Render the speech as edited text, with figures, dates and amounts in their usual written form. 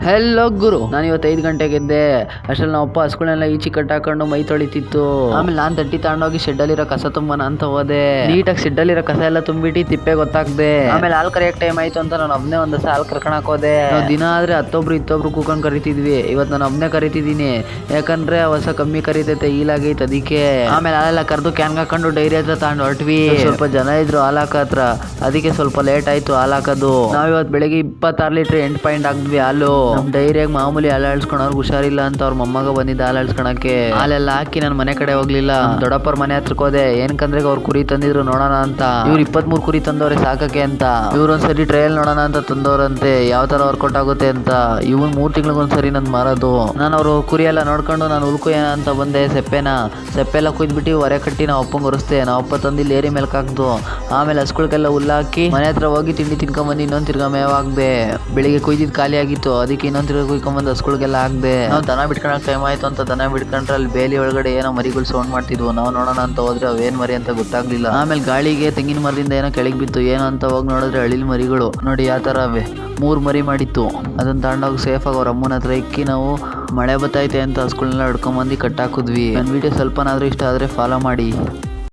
Hello ಗುರು, ನಾನು ಇವತ್ತು 5 ಗಂಟೆಗೆ ಎದ್ದೆ. ಅಷ್ಟ್ರಲ್ಲಿ ನಮ್ಮ ಅಪ್ಪ ಹಸುಗಳನ್ನೆಲ್ಲ ಈಚಿ ಕಟ್ಟಾಕೊಂಡು ಮೈ ತೊಳಿತಿತ್ತು. ಆಮೇಲೆ ನಾನು ತಟ್ಟಿ ತಗೊಂಡೋಗಿ ಶೆಡ್ಡಲ್ಲಿರೋ ಕಸ ತುಂಬನ ಅಂತ ಹೋದೆ. ನೀಟಾಗಿ ಶೆಡ್ಡಲ್ಲಿರೋ ಕಸ ಎಲ್ಲ ತುಂಬಿಟ್ಟು ತಿಪ್ಪೆ ಗೊತ್ತಾಗ್ದೆ. ಆಮೇಲೆ ಹಾಲು ಕರಿಯಕ್ಕೆ ಟೈಮ್ ಆಯ್ತು ಅಂತ ನಾನು ಒಬ್ಬನೇ ಒಂದ್ ದಿವಸ ಹಾಲು ಕರ್ಕೊಳಕ್ ಹೋದೆ. ನಾವು ದಿನ ಆದ್ರೆ ಹತ್ತೊಬ್ರು ಇತ್ತೊಬ್ರು ಕೂಕೊಂಡು ಕರಿತಿದ್ವಿ. ಇವತ್ತು ನಾನು ಒಬ್ಬನೇ ಕರಿತಿದ್ದೀನಿ, ಯಾಕಂದ್ರೆ ಹೊಸ ಕಮ್ಮಿ ಕರಿತೈತೆ, ಈಲಾಗೈತೆ ಅದಕ್ಕೆ. ಆಮೇಲೆ ಹಾಲೆಲ್ಲ ಕರೆದು ಕ್ಯಾನ್ ಹಾಕೊಂಡು ಡೈರಿ ಹತ್ರ ತಗೊಂಡು ಹೊರಟ್ವಿ. ಸ್ವಲ್ಪ ಜನ ಇದ್ರು ಹಾಲು ಹಾಕೋ ಹತ್ರ, ಅದಕ್ಕೆ ಸ್ವಲ್ಪ ಲೇಟ್ ಆಯ್ತು ಹಾಲು ಹಾಕೋದು. ನಾವ್ ಇವತ್ತು ಬೆಳಿಗ್ಗೆ 26 ಲೀಟರ್ ಎಂಡ್ ಪಾಯಿಂಟ್ ಹಾಕಿದ್ವಿ ಹಾಲು. ನಮ್ ಡೈರಿಯಾಗ ಮಾಮೂಲಿ ಹಾಲು ಅಳ್ಸ್ಕೊಂಡವ್ರಿಗೆ ಹುಷಾರಿಲ್ಲ ಅಂತ ಅವ್ರ ಮೊಮ್ಮಗ ಬಂದಿದ್ದ ಹಾಲು ಅಳ್ಸ್ಕೊಳಕ್ಕೆ. ಹಾಲೆಲ್ಲ ಹಾಕಿ ನಾನು ಮನೆ ಕಡೆ ಹೋಗ್ಲಿಲ್ಲ. ದೊಡ್ಡಪ್ಪರ ಮನೆ ಹತ್ರಕ್ಕೆ ಹೋದೆ. ಏನಕಂದ್ರೆ ಅವ್ರು ಕುರಿ ತಂದಿದ್ರು ನೋಡೋಣ ಅಂತ. ಇವ್ರು 23 ಕುರಿ ತಂದವ್ರೆ ಸಾಕಕ್ಕೆ ಅಂತ. ಇವ್ರು ಒಂದ್ಸರಿ ಟ್ರಯಲ್ ನೋಡೋಣ ಅಂತ ತಂದವ್ರಂತೆ, ಯಾವ ತರ ವರ್ಕೌಟ್ ಆಗುತ್ತೆ ಅಂತ. ಇವನ್ 3 ತಿಂಗಳಿಗೊಂದ್ಸರಿ ನನ್ ಮಾರೋದು. ನಾನು ಅವ್ರು ಕುರಿ ಎಲ್ಲ ನೋಡ್ಕೊಂಡು ನಾನು ಉಳ್ಕೊಯ್ಯ ಅಂತ ಬಂದೆ. ಸೆಪ್ಪೆಲ್ಲ ಕುಯ್ದ್ಬಿಟ್ಟು ಹೊರೆ ಕಟ್ಟಿ ನಾವು ಅಪ್ಪಂಗೆ ಹೊರಿಸ್ದೆ. ನಾವು ಅಪ್ಪ ತಂದು ಲೇರಿ ಮೇಲೆ ಹಾಕ್ದು. ಆಮೇಲೆ ಹಸ್ಗಳಿಗೆಲ್ಲ ಹುಲ್ಲಾಕಿ ಮನೆ ಹತ್ರ ಹೋಗಿ ತಿಂಡಿ ತಿನ್ಕೊಂಬಂದು ಇನ್ನೊಂದು ತಿರ್ಗಾ ಮೇವಾಗ್ದೆ. ಬೆಳಿಗ್ಗೆ ಕುಯ್ದಿದ್ ಖಾಲಿ ಆಗಿತ್ತು, ಅದಕ್ಕೆ ಇನ್ನೊಂದ್ ತಿರ್ಗಾ ಕುಯ್ಕೊಂಬಂದು ಹಸ್ಗಳಿಗೆಲ್ಲ ಹಾಕ್ದೆ. ನಾವು ದನ ಬಿಟ್ಕೊಳಕ್ ಟೈಮ್ ಆಯ್ತು ಅಂತ ದನ ಬಿಟ್ಕೊಂಡ್ರೆ ಅಲ್ಲಿ ಬೇಲಿ ಒಳಗಡೆ ಏನೋ ಮರಿಗಳು ಸೌಂಡ್ ಮಾಡ್ತಿದ್ವು. ನಾವು ನೋಡೋಣ ಅಂತ ಹೋದ್ರೆ ಅವೇನ್ ಮರಿ ಅಂತ ಗೊತ್ತಾಗ್ಲಿಲ್ಲ. ಆಮೇಲೆ ಗಾಳಿಗೆ ತೆಂಗಿನ ಮರದಿಂದ ಏನೋ ಕೆಳಗೆ ಬಿತ್ತು. ಏನೋ ಅಂತ ಹೋಗಿ ನೋಡಿದ್ರೆ ಅಳಿಲ್ ಮರಿಗಳು. ನೋಡಿ ಯಾವ ತರ ಅವೆ, 3 ಮರಿ ಮಾಡಿತ್ತು. ಅದನ್ನ ತಗೊಂಡೋಗಿ ಸೇಫಾಗಿ ಅವ್ರ ಅಮ್ಮನ ಹತ್ರ ಇಕ್ಕಿ ನಾವು ಮಳೆ ಬತ್ತೈತೆ ಅಂತ ಹಸ್ಗಳನ್ನೆಲ್ಲ ಹಿಡ್ಕೊಂಬಂದು ಕಟ್ಟಾಕಿದ್ವಿ. ನನ್ನ ವಿಡಿಯೋ ಸ್ವಲ್ಪನಾದ್ರೂ ಇಷ್ಟ ಆದ್ರೆ ಫಾಲೋ ಮಾಡಿ.